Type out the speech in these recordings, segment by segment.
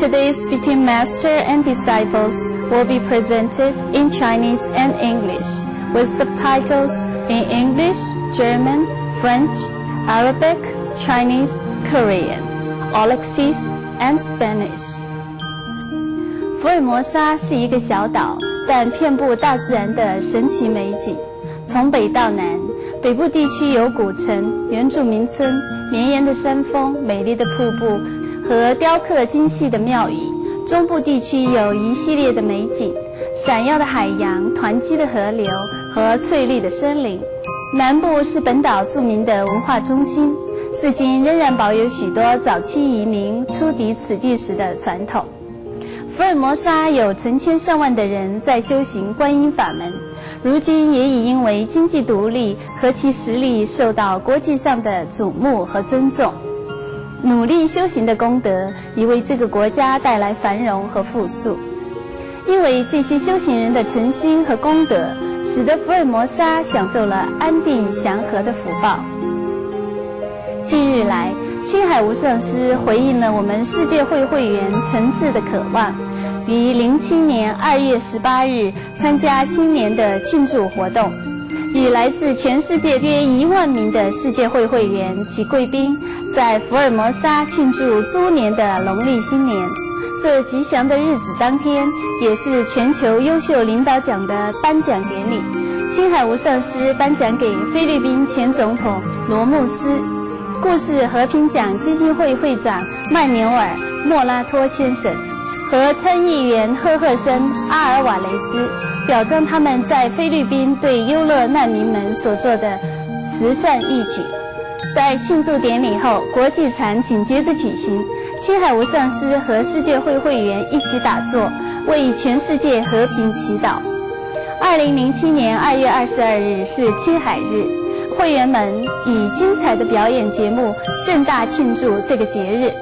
Today's between master and disciples will be presented in Chinese and English, with subtitles in English, German, French, Arabic, Chinese, Korean, Alexis, and Spanish. 福尔摩沙是一个小岛，但遍布大自然的神奇美景。从北到南，北部地区有古城、原住民村、绵延的山峰、美丽的瀑布和雕刻精细的庙宇；中部地区有一系列的美景，闪耀的海洋、湍急的河流和翠绿的森林。南部是本岛著名的文化中心，至今仍然保有许多早期移民出抵此地时的传统。福尔摩沙有成千上万的人在修行观音法门，如今也已因为经济独立和其实力受到国际上的瞩目和尊重。努力修行的功德已为这个国家带来繁荣和富庶。因为这些修行人的诚心和功德，使得福尔摩沙享受了安定祥和的福报。近日来，青海无上师回应了我们世界会会员诚挚的渴望，于07年2月18日参加新年的庆祝活动，与来自全世界约1万名的世界会会员及贵宾，在福尔摩沙庆祝猪年的农历新年。这吉祥的日子当天，也是全球优秀领导奖的颁奖典礼。青海无上师颁奖给菲律宾前总统罗穆斯、故事和平奖基金会会长曼纽尔·莫拉托先生和参议员赫赫森·阿尔瓦雷兹，表彰他们在菲律宾对优乐难民们所做的慈善义举。在庆祝典礼后，国际禅紧接着举行，青海无上师和世界会会员一起打坐，为全世界和平祈祷。2007年2月22日是青海日，会员们以精彩的表演节目盛大庆祝这个节日。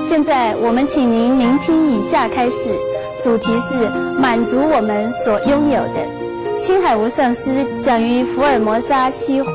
现在我们请您聆听以下开始，主题是满足我们所拥有的。青海无上师讲于福尔摩沙西湖。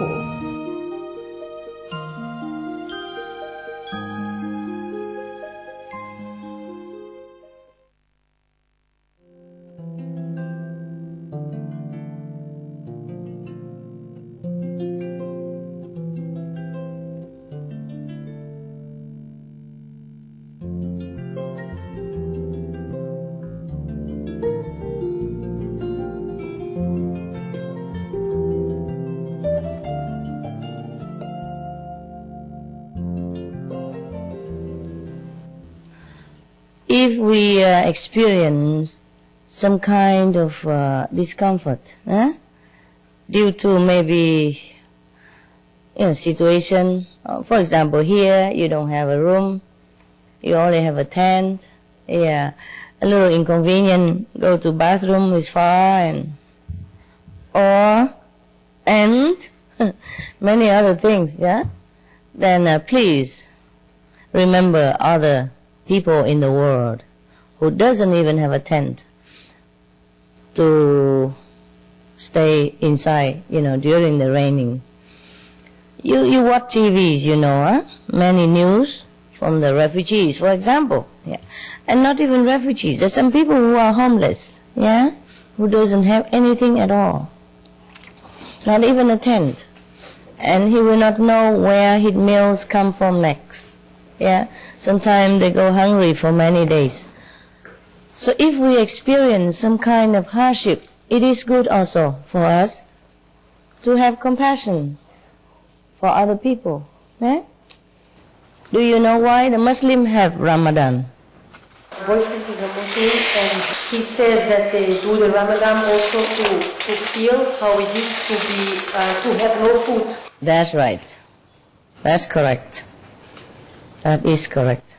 If we experience some kind of discomfort due to maybe situation, for example, here you don't have a room, you only have a tent, a little inconvenient, go to bathroom is far, and many other things, then please remember other people in the world who doesn't even have a tent to stay inside, during the raining. You watch TVs, many news from the refugees, for example, and not even refugees. There's some people who are homeless, who doesn't have anything at all, not even a tent, and he will not know where his meals come from next. Sometimes they go hungry for many days. So if we experience some kind of hardship, it is good also for us to have compassion for other people. Do you know why the Muslims have Ramadan? My boyfriend is a Muslim, and he says that they do the Ramadan also to feel how it is to have no food. That's right. That's correct. That is correct.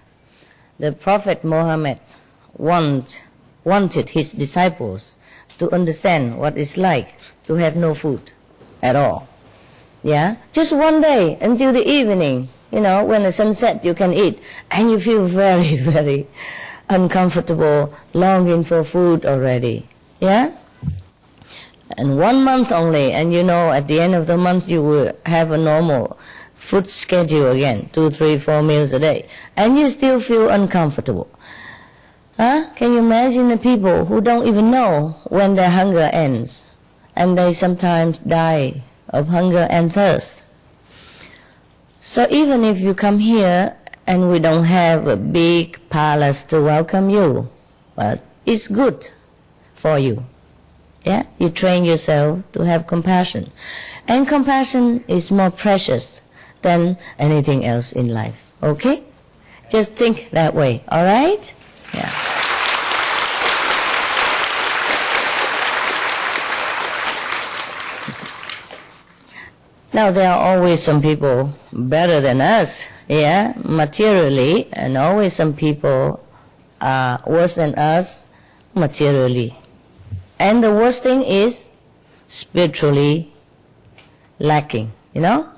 The Prophet Muhammad wanted his disciples to understand what it's like to have no food at all. Just one day until the evening, when the sun sets you can eat, and you feel very, very uncomfortable, longing for food already. And 1 month only, and at the end of the month you will have a normal food schedule again, 2, 3, 4 meals a day, and you still feel uncomfortable. Huh? Can you imagine the people who don't even know when their hunger ends, and they sometimes die of hunger and thirst? So even if you come here and we don't have a big palace to welcome you, but it's good for you. Yeah, you train yourself to have compassion, and compassion is more precious than anything else in life. Okay? Just think that way. All right? Yeah. Now there are always some people better than us, yeah, materially, and always some people are worse than us materially. And the worst thing is spiritually lacking, you know.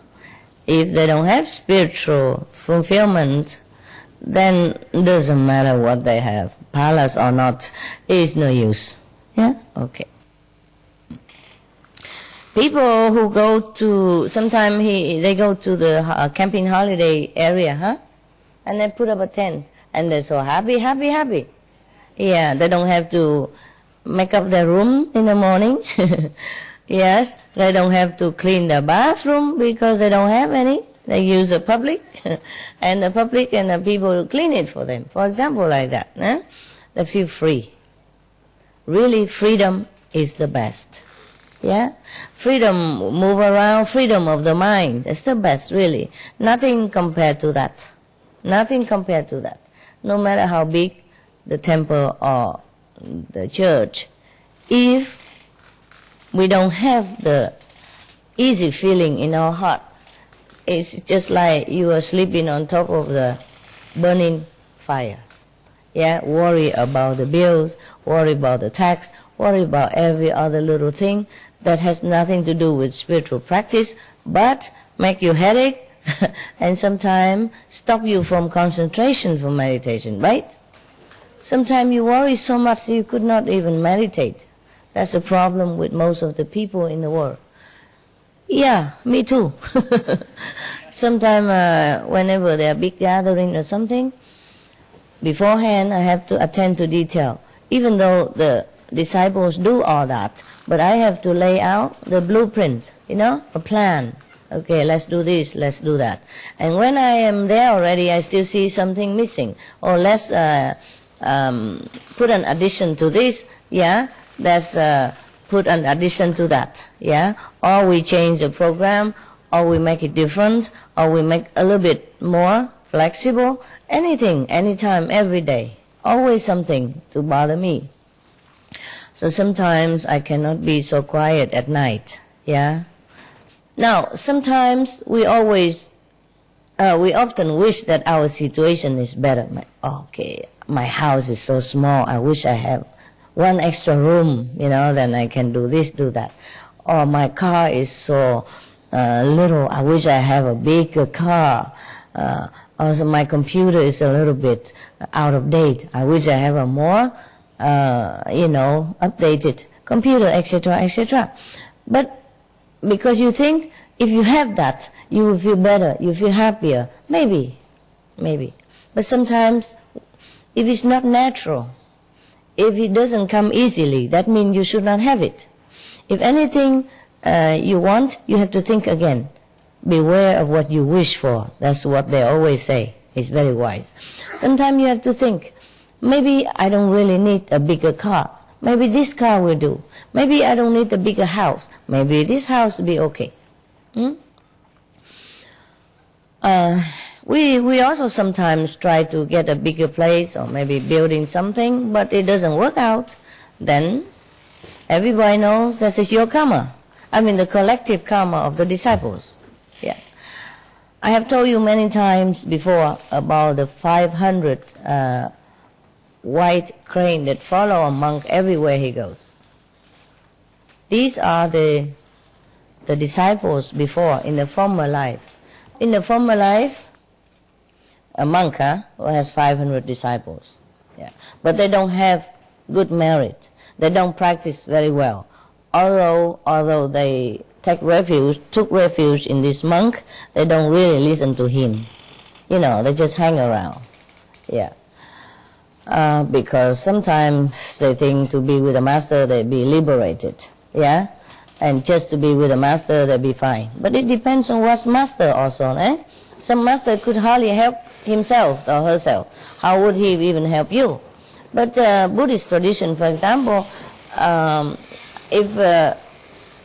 If they don't have spiritual fulfillment, then it doesn't matter what they have, palace or not, it's no use. Yeah? Okay. People who go to, sometimes they go to the camping holiday area, huh? And they put up a tent, and they're so happy, happy, happy. Yeah, they don't have to make up their room in the morning. Yes, they don't have to clean their bathroom because they don't have any. They use the public, and the public and the people clean it for them. For example, like that. Eh? They feel free. Really, freedom is the best. Yeah? Freedom, move around, freedom of the mind. That's the best, really. Nothing compared to that. Nothing compared to that. No matter how big the temple or the church, if we don't have the easy feeling in our heart, it's just like you are sleeping on top of the burning fire. Yeah, worry about the bills, worry about the tax, worry about every other little thing that has nothing to do with spiritual practice, but make you headache and sometimes stop you from concentration for meditation, right? Sometimes you worry so much you could not even meditate. That's a problem with most of the people in the world. Yeah, me too. Sometimes whenever there are big gathering or something, beforehand I have to attend to detail. Even though the disciples do all that, but I have to lay out the blueprint, you know, a plan. Okay, let's do this, let's do that. And when I am there already, I still see something missing. Or let's put an addition to this, yeah, let's put an addition to that, yeah. Or we change the program, or we make it different, or we make a little bit more flexible. Anything, anytime, every day. Always something to bother me. So sometimes I cannot be so quiet at night, yeah. Now, sometimes we often wish that our situation is better. Okay, my house is so small, I wish I have one extra room, you know, then I can do this, do that. Or my car is so little, I wish I have a bigger car. Also my computer is a little bit out of date. I wish I have a more, updated computer, etc., etc. But because you think if you have that, you will feel better, you feel happier. Maybe. But sometimes, if it's not natural, if it doesn't come easily, that means you should not have it. If anything you want, you have to think again. Beware of what you wish for. That's what they always say. It's very wise. Sometimes you have to think, maybe I don't really need a bigger car. Maybe this car will do. Maybe I don't need a bigger house. Maybe this house will be okay. We also sometimes try to get a bigger place or maybe building something, but it doesn't work out. Then everybody knows this is your karma. I mean the collective karma of the disciples. Yeah. I have told you many times before about the 500 white crane that follow a monk everywhere he goes. These are the disciples before in the former life. In the former life, a monk who has 500 disciples. Yeah. But they don't have good merit. They don't practice very well. Although they took refuge in this monk, they don't really listen to him. You know, they just hang around. Yeah. because sometimes they think to be with the master they be liberated, yeah, and just to be with the master they be fine. But it depends on what master also, eh? Some master could hardly help himself or herself. How would he even help you? But Buddhist tradition, for example, if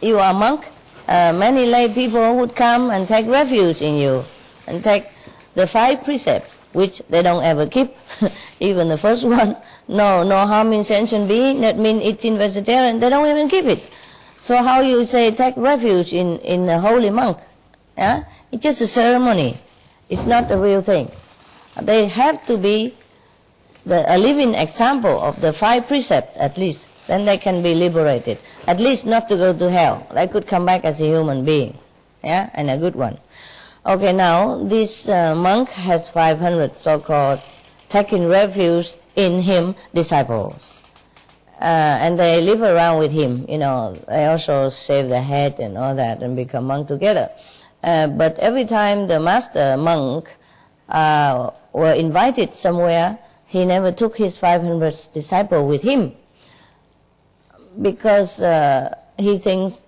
you are a monk, many lay people would come and take refuge in you and take the 5 precepts, which they don't ever keep. Even the first one, no harm in sentient being, that means eating vegetarian, they don't even keep it. So how you say take refuge in a holy monk? Yeah? It's just a ceremony. It's not a real thing. They have to be a living example of the 5 precepts at least. Then they can be liberated. At least not to go to hell. They could come back as a human being. Yeah, and a good one. Okay, now this monk has 500 so-called taking refuge in him disciples. And they live around with him. You know, they also shave their head and all that and become monk together. But every time the master monk were invited somewhere, he never took his 500 disciples with him, because he thinks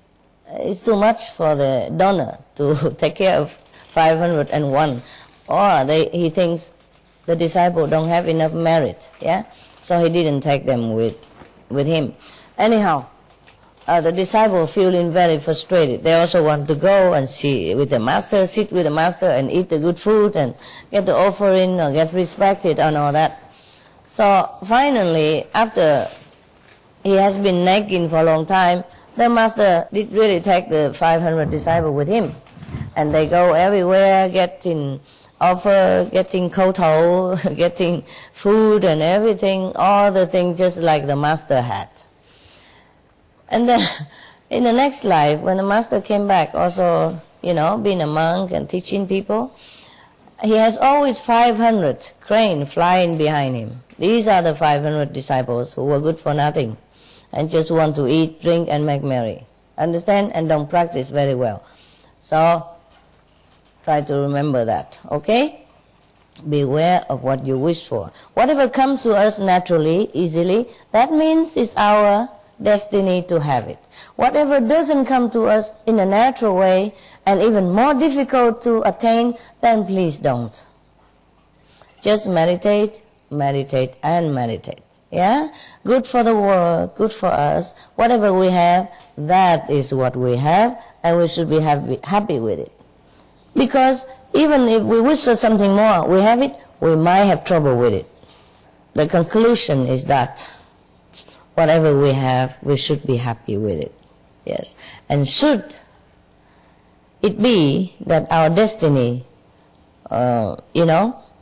it's too much for the donor to take care of 501, or he thinks the disciple don't have enough merit, yeah. So he didn't take them with him. Anyhow, the disciples feeling very frustrated. They also want to go and see with the master, sit with the master and eat the good food and get the offering or get respected and all that. So finally, after he has been nagging for a long time, the master did really take the 500 disciples with him. And they go everywhere, getting offer, getting koto, getting food and everything, all the things just like the master had. And then in the next life, when the master came back, also, you know, being a monk and teaching people, he has always 500 cranes flying behind him. These are the 500 disciples who were good for nothing and just want to eat, drink, and make merry. Understand? And don't practice very well. So try to remember that, okay? Beware of what you wish for. Whatever comes to us naturally, easily, that means it's our destiny to have it. Whatever doesn't come to us in a natural way and even more difficult to attain, then please don't. Just meditate, meditate, and meditate. Yeah? Good for the world, good for us. Whatever we have, that is what we have, and we should be happy with it. Because even if we wish for something more, we have it, we might have trouble with it. The conclusion is that whatever we have, we should be happy with it. Yes. And should it be that our destiny,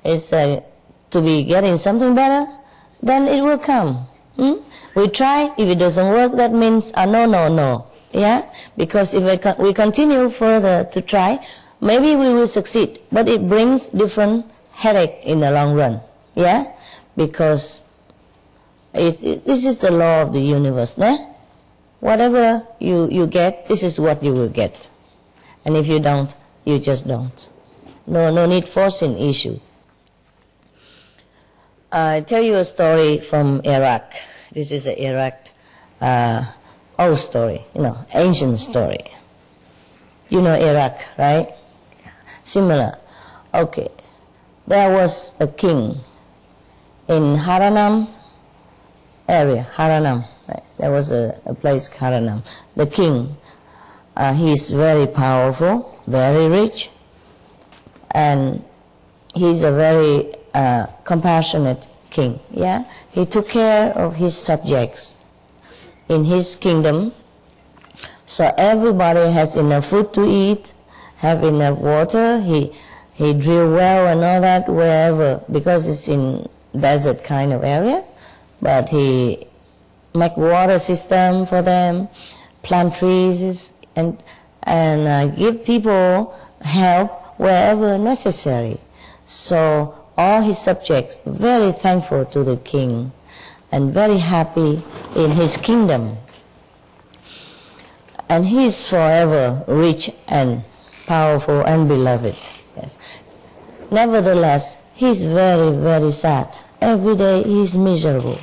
is to be getting something better, then it will come. We try. If it doesn't work, that means no. Yeah? Because if we continue further to try, maybe we will succeed. But it brings different headache in the long run. Yeah? Because this is the law of the universe. Whatever you get, this is what you will get. And if you don't, you just don't. No need forcing issue. I tell you a story from Iraq. This is an Iraq old story, ancient story. You know Iraq, right? Similar. Okay. There was a king in Haranam area, Haranam. Right? There was a place, Haranam. The king, he's very powerful, very rich, and he's a very compassionate king. Yeah, he took care of his subjects in his kingdom, so everybody has enough food to eat, have enough water. He drill well and all that wherever, because it's in desert kind of area, but he make water system for them, plant trees, and give people help wherever necessary. So all his subjects very thankful to the king and very happy in his kingdom. And he is forever rich and powerful and beloved. Yes. Nevertheless, he's very, very sad. Every day he's miserable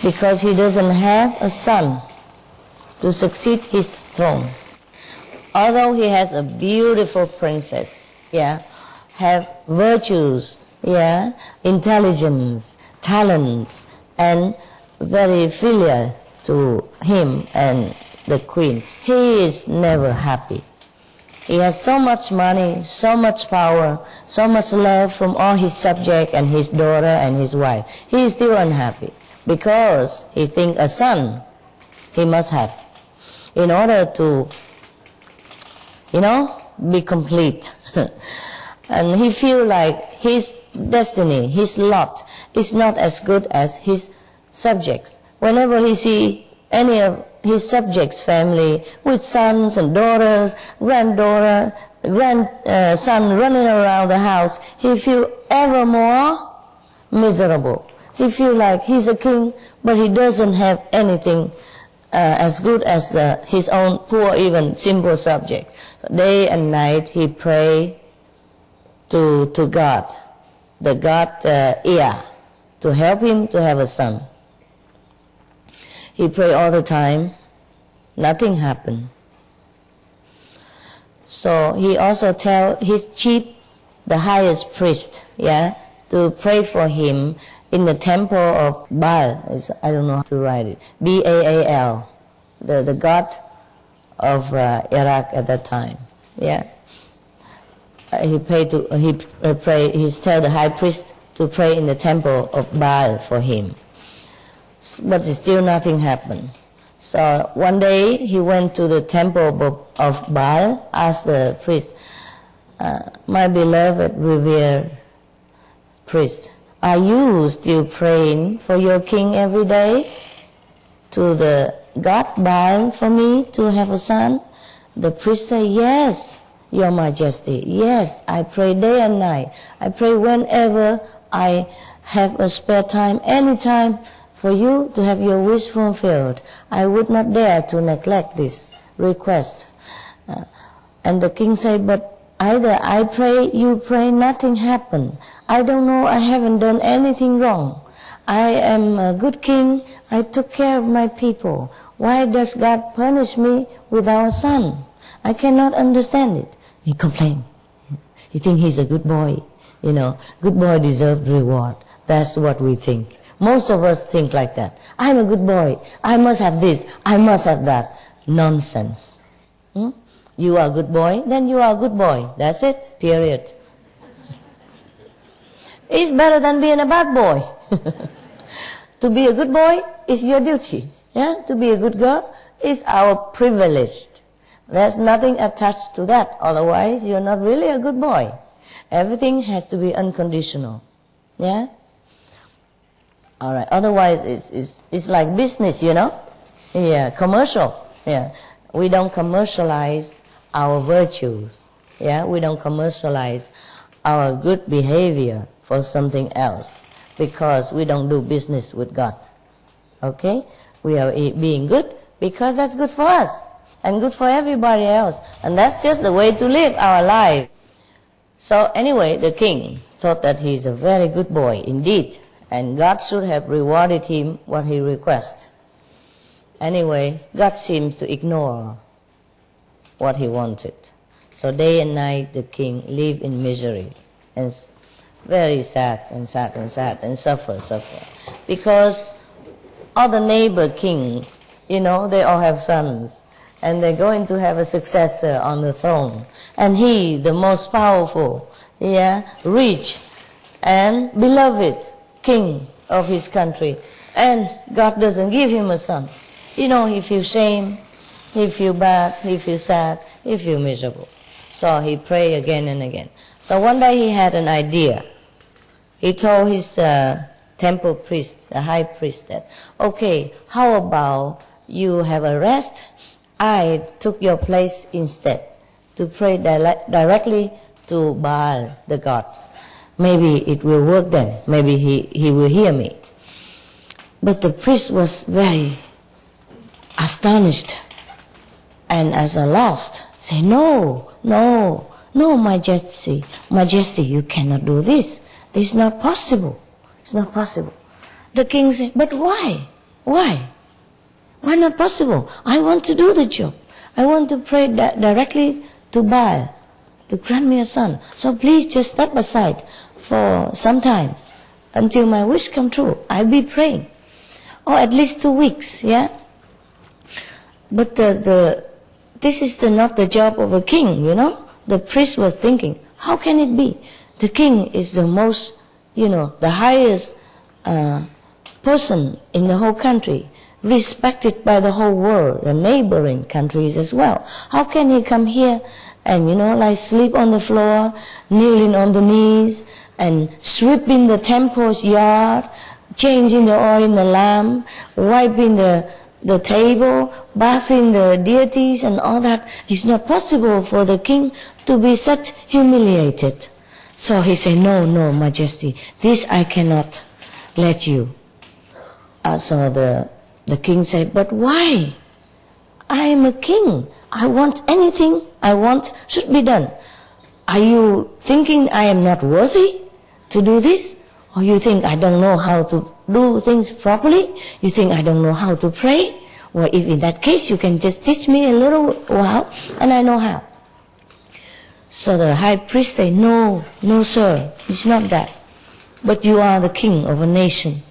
because he doesn't have a son to succeed his throne. Although he has a beautiful princess, have virtues, intelligence, talents, and very filial to him and the queen. He is never happy. He has so much money, so much power, so much love from all his subjects and his daughter and his wife. He is still unhappy because he thinks a son he must have in order to, be complete. And he feels like his destiny, his lot, is not as good as his subjects. Whenever he sees any of his subjects' family with sons and daughters, grandson running around the house, he feels ever more miserable. He feels like he's a king, but he doesn't have anything as good as his own poor, even simple subject. So day and night he prays to God, the God Ea, to help him to have a son. He prayed all the time. Nothing happened. So he also tell his chief, the highest priest, to pray for him in the temple of Baal. I don't know how to write it. Baal, the god of Iraq at that time. He tell the high priest to pray in the temple of Baal for him. But still nothing happened. So one day he went to the temple of Baal, asked the priest, my beloved, revered priest, are you still praying for your king every day to the god Baal for me to have a son? The priest said, yes, your majesty, yes, I pray day and night. I pray whenever I have a spare time, anytime, for you to have your wish fulfilled. I would not dare to neglect this request. And the king said, but either I pray, you pray, nothing happened. I don't know, I haven't done anything wrong. I am a good king, I took care of my people. Why does God punish me without a son? I cannot understand it. He complained. He thinks he's a good boy. Good boy deserves reward. That's what we think. Most of us think like that. I'm a good boy. I must have this. I must have that. Nonsense. You are a good boy, then you are a good boy. That's it. Period. It's better than being a bad boy. To be a good boy is your duty. To be a good girl is our privilege. There's nothing attached to that. Otherwise, you're not really a good boy. Everything has to be unconditional. All right. Otherwise, it's like business, commercial. We don't commercialize our virtues. We don't commercialize our good behavior for something else because we don't do business with God. Okay? We are being good because that's good for us and good for everybody else. And that's just the way to live our life. So anyway, the king thought that he's a very good boy indeed. And God should have rewarded him what he requested. Anyway, God seems to ignore what he wanted. So day and night the king lived in misery and very sad and suffer. Because all the neighbor kings, they all have sons. And they're going to have a successor on the throne. And he, the most powerful, rich and beloved king of his country, and God doesn't give him a son. He feels shame, he feels bad, he feels sad, he feels miserable. So he prayed again and again. So one day he had an idea. He told his temple priest, the high priest, that, okay, how about you have a rest? I took your place instead to pray directly to Baal, the god. Maybe it will work then. Maybe he will hear me. But the priest was very astonished and as a lost. Say, no, majesty, you cannot do this. It's not possible. It's not possible. The king said, but why? Why? Why not possible? I want to do the job. I want to pray directly to Baal to grant me a son. So please just step aside for some time until my wish come true. I'll be praying. Or at least 2 weeks, yeah? But this is not the job of a king, you know? The priests were thinking, how can it be? The king is the most, the highest person in the whole country, respected by the whole world, the neighboring countries as well. How can he come here and, like sleep on the floor, kneeling on the knees, and sweeping the temple's yard, changing the oil in the lamp, wiping the table, bathing the deities and all that? It's not possible for the king to be such humiliated. So he said, no, Majesty, this I cannot let you. So the king said, but why? I am a king. I want anything I want should be done. Are you thinking I am not worthy to do this? Or you think I don't know how to do things properly? You think I don't know how to pray? Well, if in that case you can just teach me a little while and I know how. So the high priest said, no, sir, it's not that. But you are the king of a nation.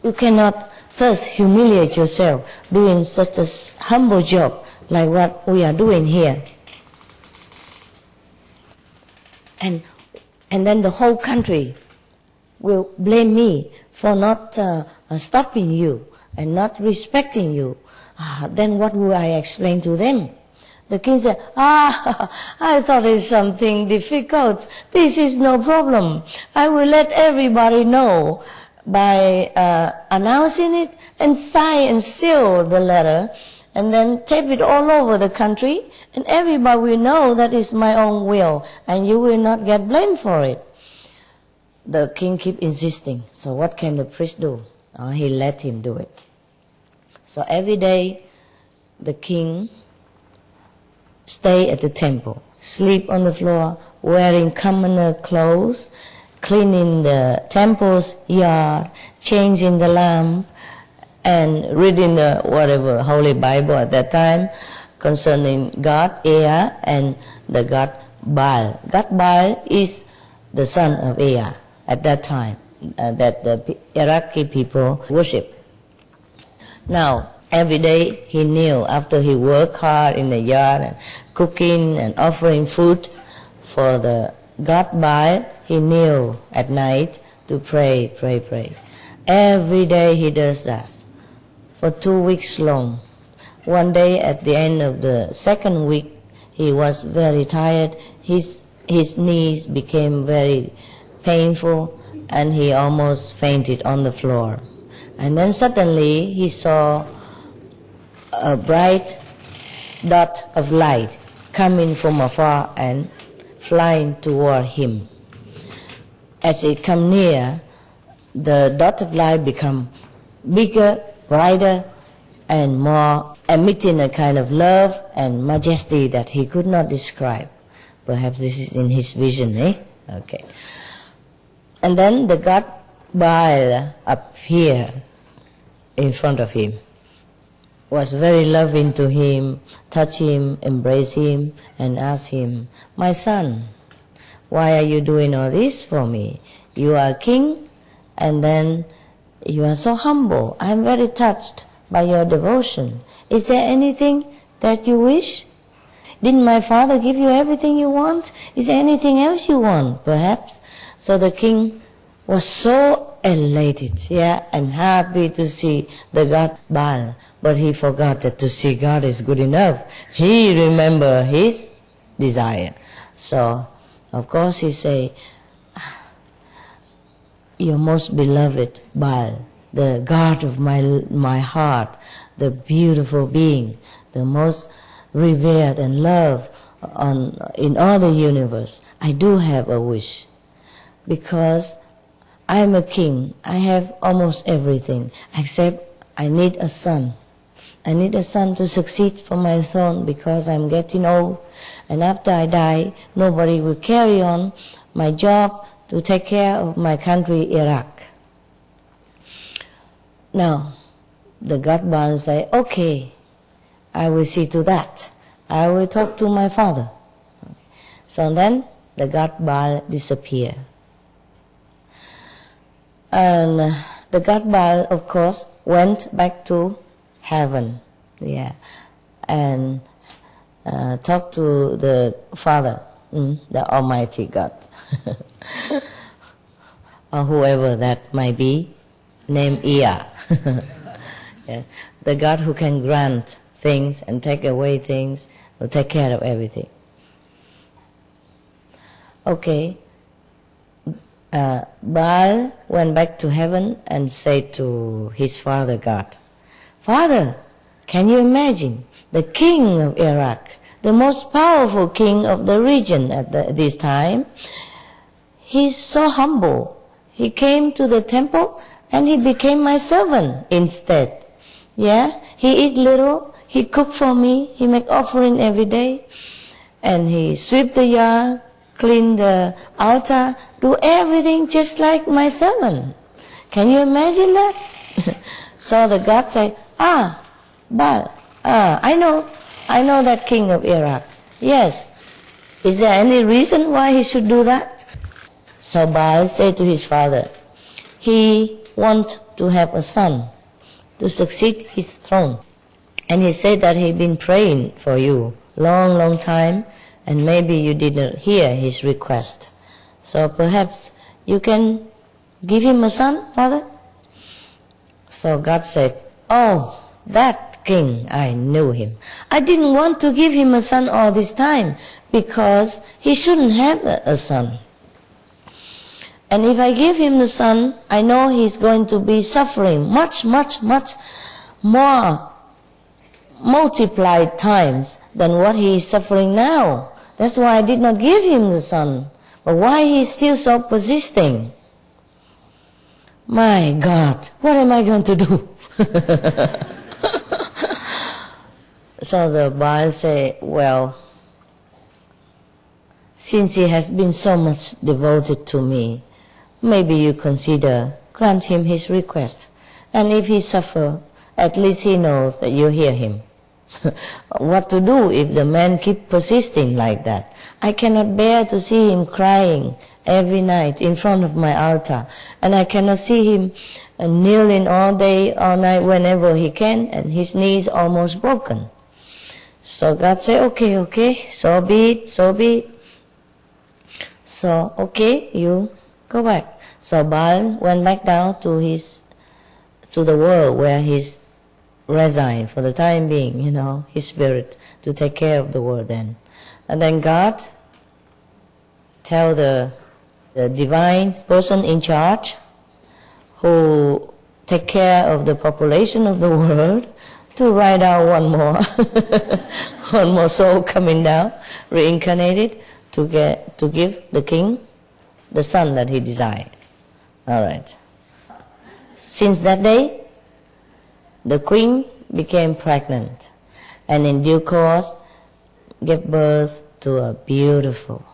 You cannot thus humiliate yourself doing such a humble job like what we are doing here. And then the whole country will blame me for not stopping you and not respecting you. Then what will I explain to them? The king said, I thought it's something difficult. This is no problem. I will let everybody know by announcing it and sign and seal the letter and then tape it all over the country, and everybody will know that it's my own will and you will not get blamed for it. The king kept insisting. So what can the priest do? He let him do it. So every day the king stay at the temple, sleep on the floor, wearing commoner clothes, cleaning the temple's yard, changing the lamp, and reading the whatever Holy Bible at that time concerning God, Ea, and the god Baal. God Baal is the son of Ea at that time that the Iraqi people worship. Now, every day he knew after he worked hard in the yard and cooking and offering food for the god Baal, he knew at night to pray. Every day he does that for 2 weeks long. One day at the end of the second week, he was very tired. His knees became very painful and he almost fainted on the floor. And then suddenly he saw a bright dot of light coming from afar and flying toward him. As it came near, the dot of light became bigger, brighter, and more, emitting a kind of love and majesty that he could not describe. Perhaps this is in his vision, eh? Okay. And then the god Baal appeared in front of him, was very loving to him, touched him, embraced him, and asked him, my son, why are you doing all this for me? You are king, and then you are so humble. I am very touched by your devotion. Is there anything that you wish? Didn't my father give you everything you want? Is there anything else you want, perhaps? So the king was so elated, and happy to see the god Baal. But he forgot that to see God is good enough. He remembered his desire. So, of course, he said, your most beloved Baal, the God of my heart, the beautiful being, the most revered and loved in all the universe, I do have a wish. Because I am a king, I have almost everything, except I need a son. I need a son to succeed for my throne because I'm getting old, and after I die, nobody will carry on my job to take care of my country, Iraq. Now, the god Baal say, okay, I will see to that. I will talk to my father. So then the god Baal disappeared. And the god Baal, of course, went back to heaven, and talked to the Father, the Almighty God, or whoever that might be, named Ea. The God who can grant things and take away things, will take care of everything. Okay. Baal went back to heaven and said to his father God, Father, can you imagine the king of Iraq, the most powerful king of the region at this time? He's so humble. He came to the temple and he became my servant instead. Yeah, he eat little, he cook for me, he make offering every day, and he sweep the yard, clean the altar, do everything just like my servant. Can you imagine that? So the God said, Baal, I know that king of Iraq. Yes. Is there any reason why he should do that? So Baal said to his father, he wants to have a son to succeed his throne. And he said that he'd been praying for you long time, and maybe you didn't hear his request. So perhaps you can give him a son, Father? So God said, oh, that king, I knew him. I didn't want to give him a son all this time because he shouldn't have a son. And if I give him the son, I know he's going to be suffering much more multiplied times than what he is suffering now. That's why I did not give him the son. But why he's still so persisting? My God, what am I going to do? So the Baal say, well, since he has been so much devoted to me, maybe you consider grant him his request. And if he suffer, at least he knows that you hear him. What to do if the man keep persisting like that? I cannot bear to see him crying every night in front of my altar, and I cannot see him kneeling all day, all night, whenever he can, and his knees almost broken. So God said, okay, so be it. So, okay, you go back. So Baal went back down to the world where he's resigned for the time being, his spirit, to take care of the world then. And then God tell the divine person in charge who take care of the population of the world to write out one more soul coming down, reincarnated, to give the king the son that he desired. All right. Since that day, the queen became pregnant, and in due course gave birth to a beautiful,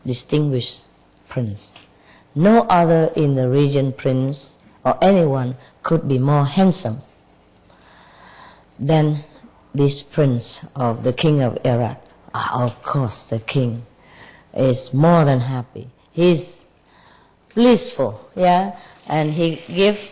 distinguished prince. No other in the region prince or anyone could be more handsome than this prince of the king of Iraq. Of course, the king is more than happy. He's blissful, and he gave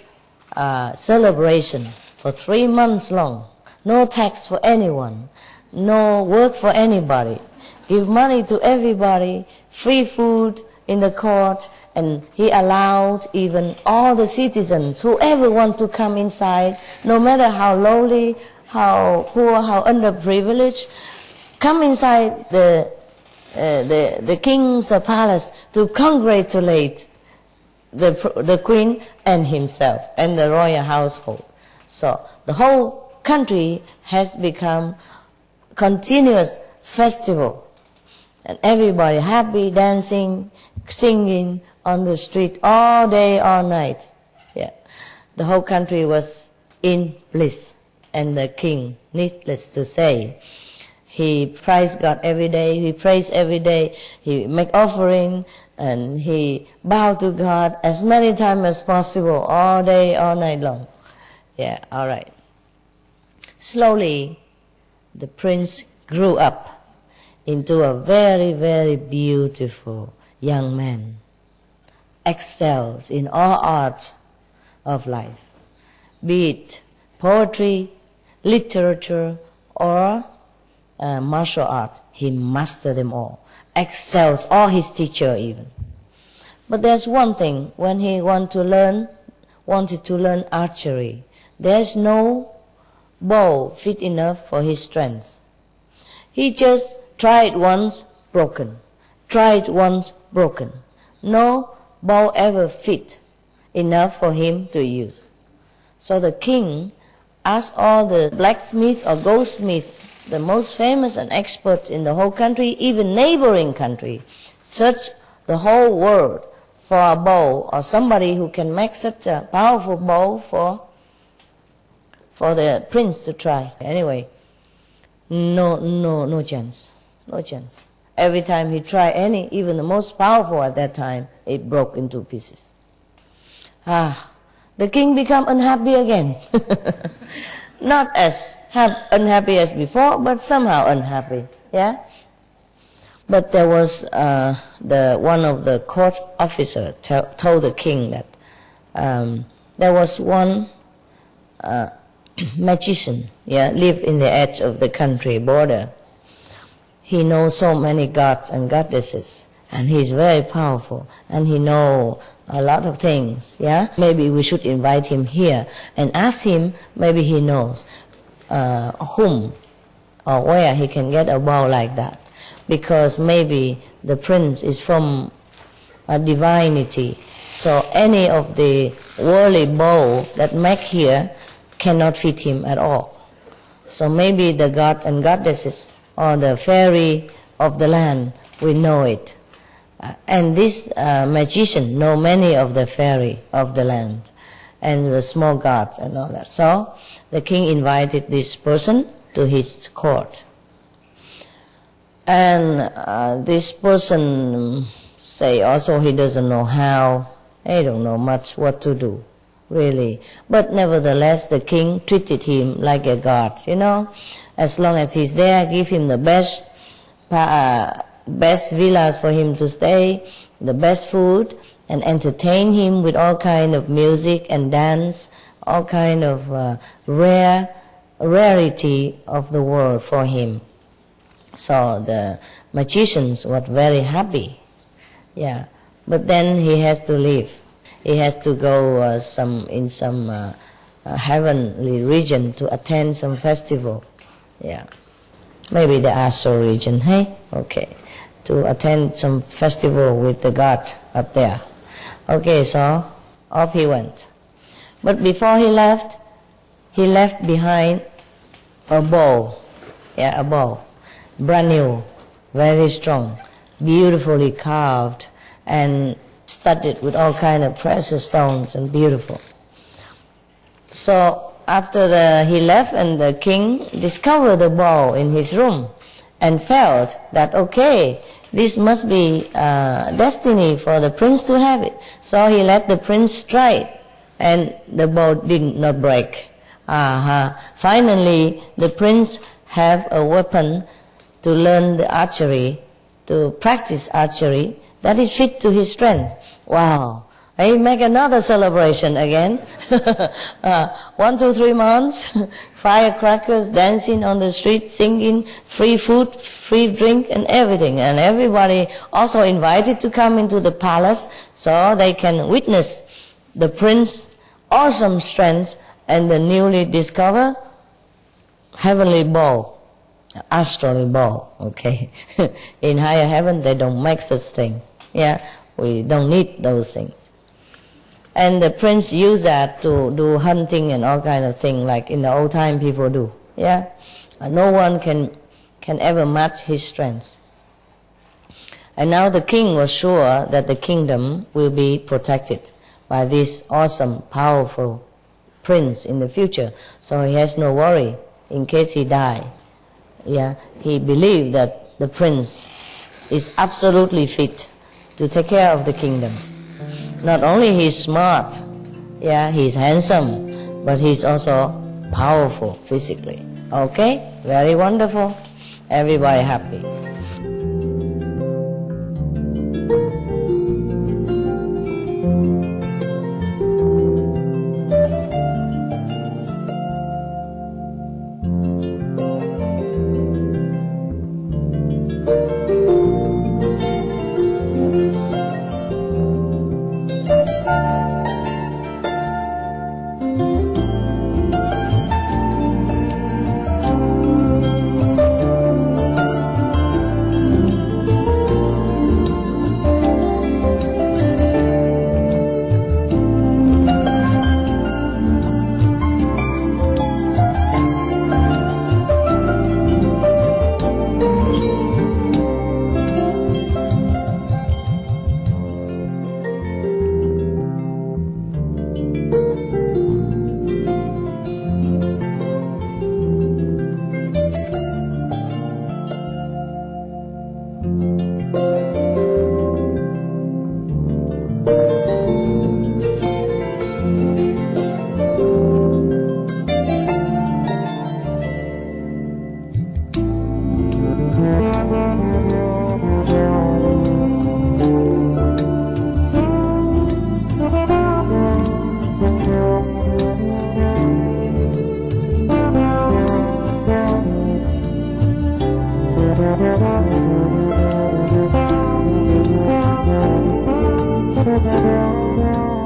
a celebration for 3 months long. No tax for anyone, no work for anybody. Give money to everybody, free food in the court, and he allowed even all the citizens, whoever want to come inside, no matter how lowly, how poor, how underprivileged, come inside the king's palace to congratulate the queen and himself and the royal household. So the whole country has become continuous festival, and everybody happy, dancing, singing on the street all day, all night. The whole country was in bliss, and the king, needless to say, He praised God every day, he prays every day, he make offering, and he bowed to God as many times as possible, all day, all night long. Yeah, all right. Slowly, the prince grew up into a very, very beautiful young man, excels in all arts of life, be it poetry, literature, or martial art. He mastered them all, excels all his teacher even. But there's one thing, when he wanted to learn archery, there's no bow fit enough for his strength. He just tried once, broken, tried once, broken. No bow ever fit enough for him to use. So the king asked all the blacksmiths or goldsmiths, the most famous and experts in the whole country, even neighboring country, search the whole world for a bow or somebody who can make such a powerful bow for the prince to try. Anyway, no chance. Every time he tried any, even the most powerful at that time, it broke into pieces. The king became unhappy again. Not as unhappy as before, but somehow unhappy. Yeah. But there was one of the court officers told the king that there was one magician, lived in the edge of the country border. He knows so many gods and goddesses, and he's very powerful, and he knows a lot of things. Yeah, maybe we should invite him here and ask him. Maybe he knows whom or where he can get a bow like that, because maybe the prince is from a divinity. So any of the worldly bow that make here cannot fit him at all. So maybe the god and goddesses or the fairy of the land will know it. And this magician know many of the fairy of the land and the small gods and all that. So the king invited this person to his court. And this person say also he doesn't know how, he don't know much what to do, really. But nevertheless, the king treated him like a god, As long as he's there, give him the best villas for him to stay, the best food, and entertain him with all kind of music and dance, all kind of rarity of the world for him. So the magicians were very happy. Yeah, but then he has to leave. He has to go in some heavenly region to attend some festival. Yeah, maybe the Astral region. Hey, okay, to attend some festival with the god up there. Okay, so off he went. But before he left behind a bow. Yeah, a bow, brand new, very strong, beautifully carved and studded with all kind of precious stones and beautiful. So after he left, and the king discovered the bow in his room and felt that, okay, this must be destiny for the prince to have it. So he let the prince try it, and the bow did not break. Finally, the prince have a weapon to learn the archery, to practice archery, that is fit to his strength. Wow. He make another celebration again. 1, 2, 3 months, firecrackers, dancing on the street, singing, free food, free drink, and everything. And everybody also invited to come into the palace so they can witness the prince's awesome strength and the newly discovered heavenly bow, astral bow. Okay, in higher heaven they don't make such thing. Yeah, we don't need those things. And the prince used that to do hunting and all kind of things like in the old time people do. Yeah, no one can ever match his strength. And now the king was sure that the kingdom will be protected by this awesome, powerful prince in the future. So he has no worry in case he die. yeah, he believed that the prince is absolutely fit to take care of the kingdom. Not only he's smart, yeah, he's handsome, but he's also powerful physically. Okay, very wonderful. Everybody happy. Thank you.